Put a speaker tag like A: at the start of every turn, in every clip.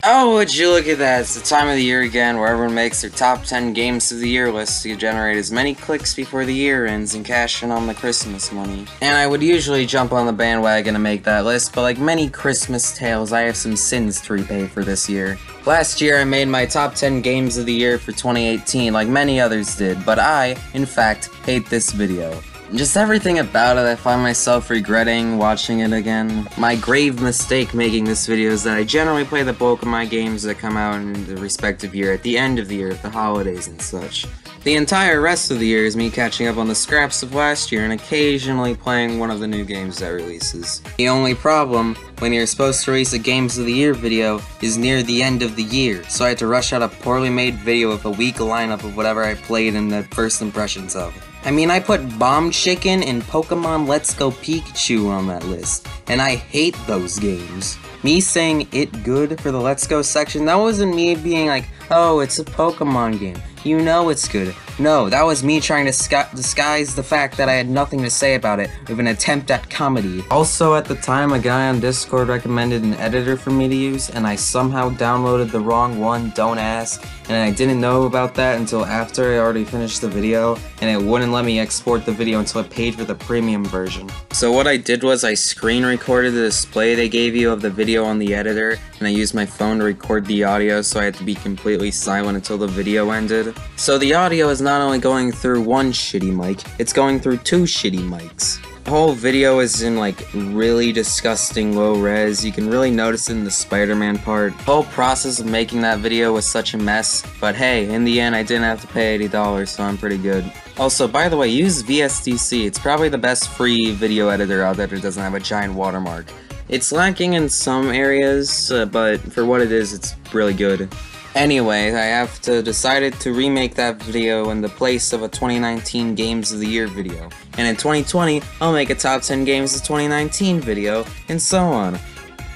A: Oh, would you look at that, it's the time of the year again where everyone makes their top 10 games of the year list to generate as many clicks before the year ends and cash in on the Christmas money. And I would usually jump on the bandwagon and make that list, but like many Christmas tales, I have some sins to repay for this year. Last year I made my top 10 games of the year for 2018 like many others did, but I, in fact, hate this video. Just everything about it, I find myself regretting watching it again. My grave mistake making this video is that I generally play the bulk of my games that come out in the respective year at the end of the year, at the holidays and such. The entire rest of the year is me catching up on the scraps of last year and occasionally playing one of the new games that releases. The only problem, when you're supposed to release a Games of the Year video, is near the end of the year, so I had to rush out a poorly made video with a weak lineup of whatever I played and the first impressions of. I mean, I put Bomb Chicken and Pokemon Let's Go Pikachu on that list, and I hate those games. Me saying it good for the Let's Go section, that wasn't me being like, oh, it's a Pokemon game, you know it's good. No, that was me trying to disguise the fact that I had nothing to say about it with an attempt at comedy. Also, at the time, a guy on Discord recommended an editor for me to use, and I somehow downloaded the wrong one, don't ask, and I didn't know about that until after I already finished the video, and it wouldn't let me export the video until I paid for the premium version. So what I did was I screen recorded the display they gave you of the video on the editor, and I used my phone to record the audio, so I had to be completely silent until the video ended. So the audio is not only going through one shitty mic, it's going through two shitty mics. The whole video is in like really disgusting low res. You can really notice it in the Spider-Man part. The whole process of making that video was such a mess, but hey, in the end I didn't have to pay $80, so I'm pretty good. Also, by the way, use VSDC. It's probably the best free video editor out there that doesn't have a giant watermark. It's lacking in some areas, but for what it is, it's really good. Anyway, I have decided to remake that video in the place of a 2019 Games of the Year video. And in 2020, I'll make a top 10 games of 2019 video, and so on.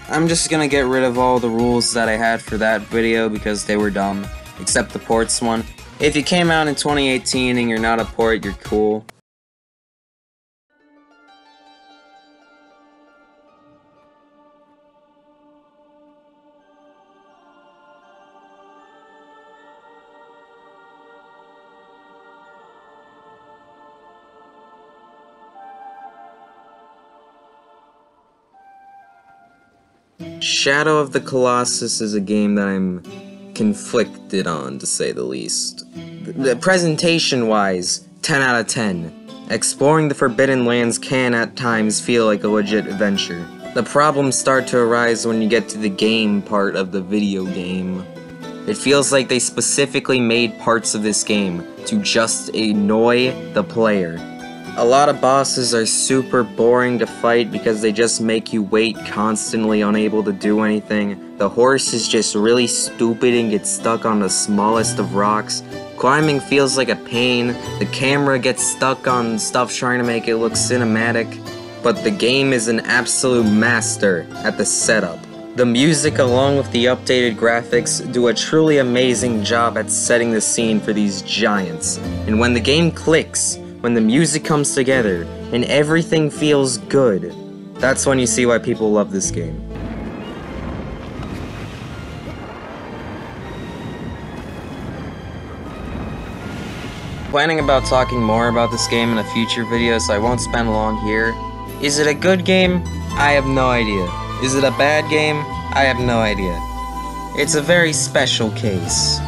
A: I'm just gonna get rid of all the rules that I had for that video because they were dumb, except the ports one. If you came out in 2018 and you're not a port, you're cool. Shadow of the Colossus is a game that I'm conflicted on, to say the least. Presentation-wise, 10 out of 10. Exploring the Forbidden Lands can at times feel like a legit adventure. The problems start to arise when you get to the game part of the video game. It feels like they specifically made parts of this game to just annoy the player. A lot of bosses are super boring to fight because they just make you wait constantly, unable to do anything. The horse is just really stupid and gets stuck on the smallest of rocks. Climbing feels like a pain. The camera gets stuck on stuff trying to make it look cinematic. But the game is an absolute master at the setup. The music along with the updated graphics do a truly amazing job at setting the scene for these giants. And when the game clicks, when the music comes together, and everything feels good, that's when you see why people love this game. Planning about talking more about this game in a future video, so I won't spend long here. Is it a good game? I have no idea. Is it a bad game? I have no idea. It's a very special case.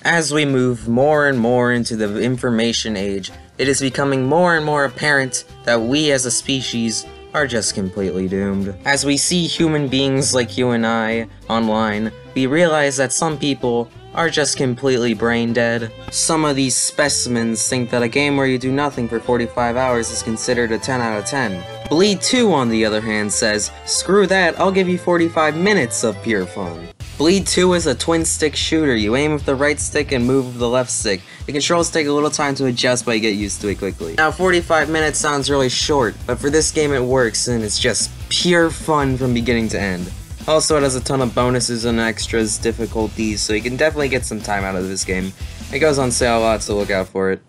A: As we move more and more into the information age, it is becoming more and more apparent that we as a species are just completely doomed. As we see human beings like you and I online, we realize that some people are just completely brain dead. Some of these specimens think that a game where you do nothing for 45 hours is considered a 10 out of 10. Bleed 2, on the other hand, says, screw that, I'll give you 45 minutes of pure fun. Bleed 2 is a twin-stick shooter. You aim with the right stick and move with the left stick. The controls take a little time to adjust, but you get used to it quickly. Now, 45 minutes sounds really short, but for this game it works, and it's just pure fun from beginning to end. Also, it has a ton of bonuses and extras, difficulties, so you can definitely get some time out of this game. It goes on sale a lot, so look out for it.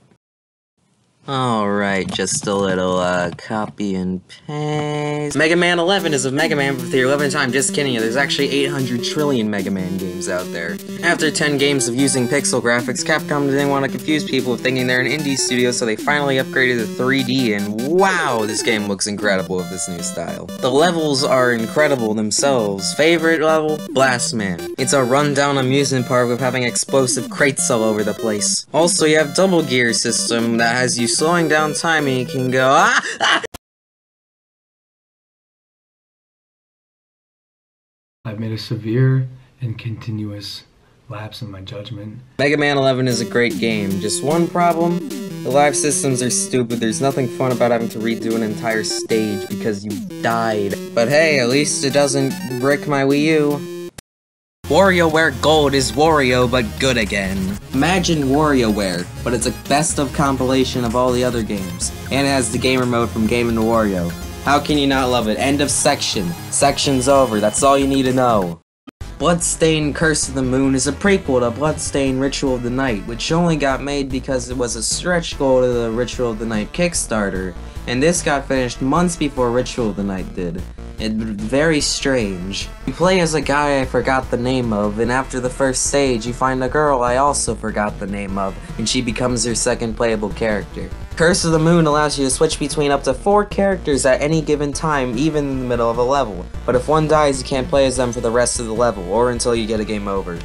A: Alright, just a little, copy and paste. Mega Man 11 is a Mega Man for the 11th time, just kidding you, there's actually 800 trillion Mega Man games out there. After 10 games of using pixel graphics, Capcom didn't want to confuse people with thinking they're an indie studio, so they finally upgraded to 3D, and wow, this game looks incredible with this new style. The levels are incredible themselves. Favorite level? Blast Man. It's a rundown amusement park with having explosive crates all over the place. Also, you have double gear system that has you slowing down time and you can go
B: I've made a severe and continuous lapse in my judgment.
A: Mega Man 11 is a great game. Just one problem? The live systems are stupid. There's nothing fun about having to redo an entire stage because you died. But hey, at least it doesn't brick my Wii U. WarioWare Gold is Wario, but good again. Imagine WarioWare, but it's a best-of compilation of all the other games. And it has the gamer mode from Game & Wario. How can you not love it? End of section. Section's over, that's all you need to know. Bloodstained Curse of the Moon is a prequel to Bloodstained Ritual of the Night, which only got made because it was a stretch goal to the Ritual of the Night Kickstarter, and this got finished months before Ritual of the Night did. It's very strange. You play as a guy I forgot the name of, and after the first stage you find a girl I also forgot the name of, and she becomes your second playable character. Curse of the Moon allows you to switch between up to 4 characters at any given time, even in the middle of a level, but if one dies you can't play as them for the rest of the level, or until you get a game over.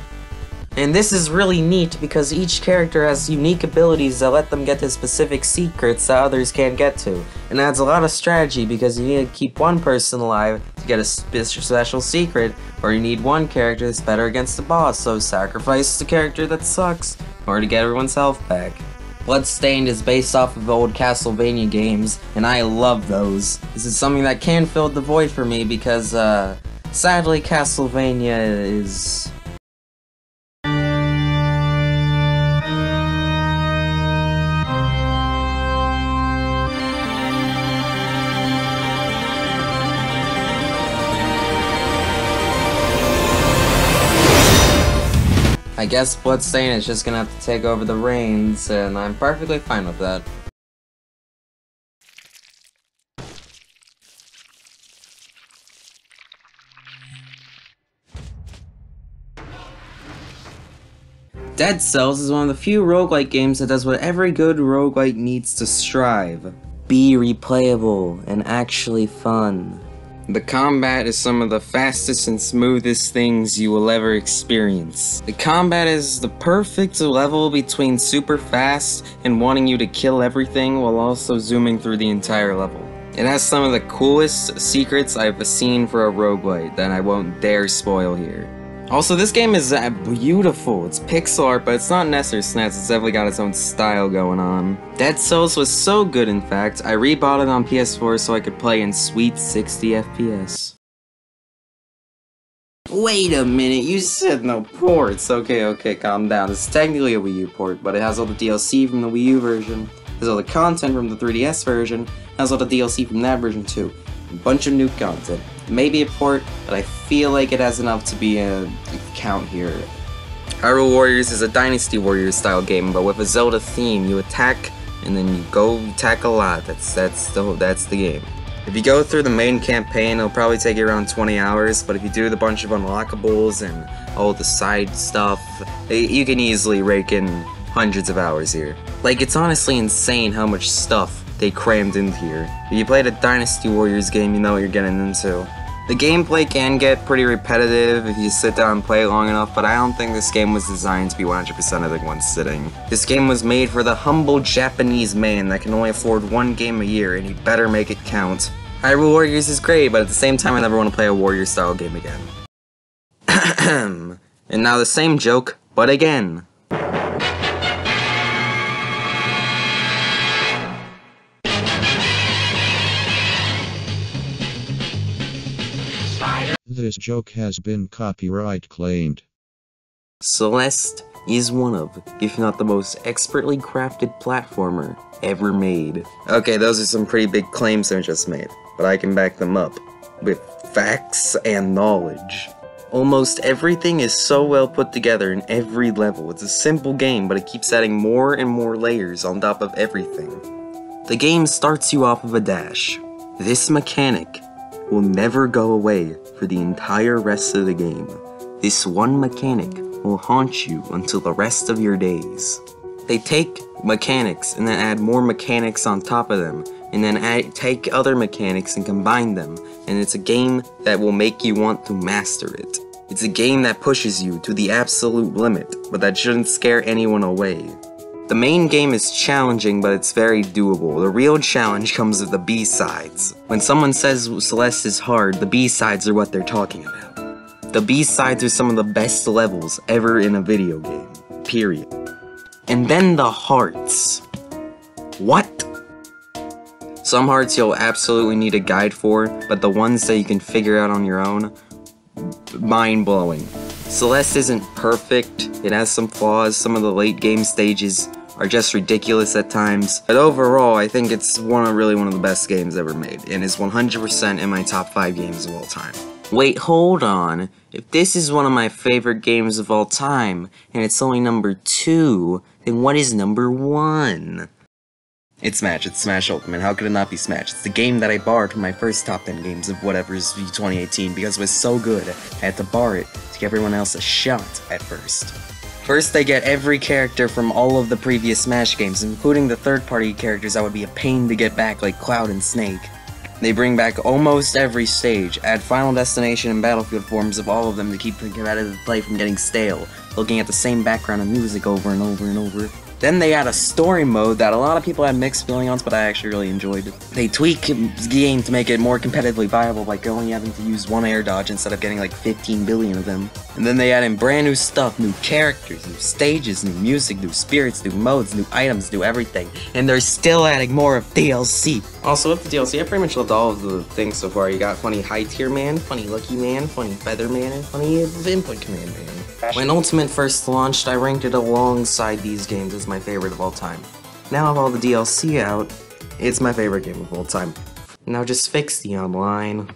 A: And this is really neat because each character has unique abilities that let them get to specific secrets that others can't get to. And adds a lot of strategy because you need to keep one person alive to get a special secret, or you need one character that's better against the boss, so sacrifice the character that sucks, or to get everyone's health back. Bloodstained is based off of old Castlevania games, and I love those. This is something that can fill the void for me because, sadly Castlevania is... I guess Bloodstained is just gonna have to take over the reins, and I'm perfectly fine with that. Dead Cells is one of the few roguelike games that does what every good roguelike needs to strive. Be replayable and actually fun. The combat is some of the fastest and smoothest things you will ever experience. The combat is the perfect level between super fast and wanting you to kill everything while also zooming through the entire level. It has some of the coolest secrets I've seen for a roguelite that I won't dare spoil here. Also, this game is beautiful. It's pixel art, but it's not NES or SNES. It's definitely got its own style going on. Dead Cells was so good, in fact, I rebought it on PS4 so I could play in sweet 60 FPS. Wait a minute, you said no ports. Okay, calm down. This is technically a Wii U port, but it has all the DLC from the Wii U version, has all the content from the 3DS version, has all the DLC from that version too. A bunch of new content. Maybe a port, but I feel like it has enough to be a count here. Hyrule Warriors is a Dynasty Warriors style game, but with a Zelda theme. You attack, and then you go attack a lot. That's the game. If you go through the main campaign, it'll probably take you around 20 hours, but if you do the bunch of unlockables and all the side stuff, you can easily rake in hundreds of hours here. Like, it's honestly insane how much stuff they crammed in here. If you played a Dynasty Warriors game, you know what you're getting into. The gameplay can get pretty repetitive if you sit down and play it long enough, but I don't think this game was designed to be 100% in one sitting. This game was made for the humble Japanese man that can only afford one game a year, and he better make it count. Hyrule Warriors is great, but at the same time I never want to play a Warrior-style game again. And now the same joke, but again.
C: This joke has been copyright claimed.
A: Celeste is one of, if not the most expertly crafted platformer ever made. Okay, those are some pretty big claims I just made, but I can back them up with facts and knowledge. Almost everything is so well put together in every level. It's a simple game, but it keeps adding more and more layers on top of everything. The game starts you off with a dash. This mechanic will never go away for the entire rest of the game. This one mechanic will haunt you until the rest of your days. They take mechanics and then add more mechanics on top of them, and then take other mechanics and combine them, and it's a game that will make you want to master it. It's a game that pushes you to the absolute limit, but that shouldn't scare anyone away. The main game is challenging, but it's very doable. The real challenge comes with the B-sides. When someone says Celeste is hard, the B-sides are what they're talking about. The B-sides are some of the best levels ever in a video game. Period. And then the hearts. What? Some hearts you'll absolutely need a guide for, but the ones that you can figure out on your own, mind-blowing. Celeste isn't perfect, it has some flaws, some of the late game stages are just ridiculous at times, but overall I think it's really one of the best games ever made, and is 100% in my top 5 games of all time. Wait, hold on. If this is one of my favorite games of all time, and it's only number 2, then what is number 1? It's Smash, it's Smash Ultimate, how could it not be Smash? It's the game that I borrowed from my first top 10 games of whatever's 2018 because it was so good, I had to borrow it to give everyone else a shot at first. First they get every character from all of the previous Smash games, including the third-party characters that would be a pain to get back like Cloud and Snake. They bring back almost every stage, add Final Destination and Battlefield forms of all of them to keep the competitive play from getting stale, looking at the same background and music over and over and over. Then they add a story mode that a lot of people had mixed feelings on, but I actually really enjoyed. They tweak the game to make it more competitively viable by only having to use one air dodge instead of getting like 15 billion of them. And then they add in brand new stuff, new characters, new stages, new music, new spirits, new modes, new items, new everything. And they're still adding more of DLC. Also with the DLC, I pretty much loved all of the things so far. You got funny high tier man, funny lucky man, funny feather man, and funny input command man. When Ultimate first launched, I ranked it alongside these games as my favorite of all time. Now with all the DLC out, it's my favorite game of all time. Now just fix the online.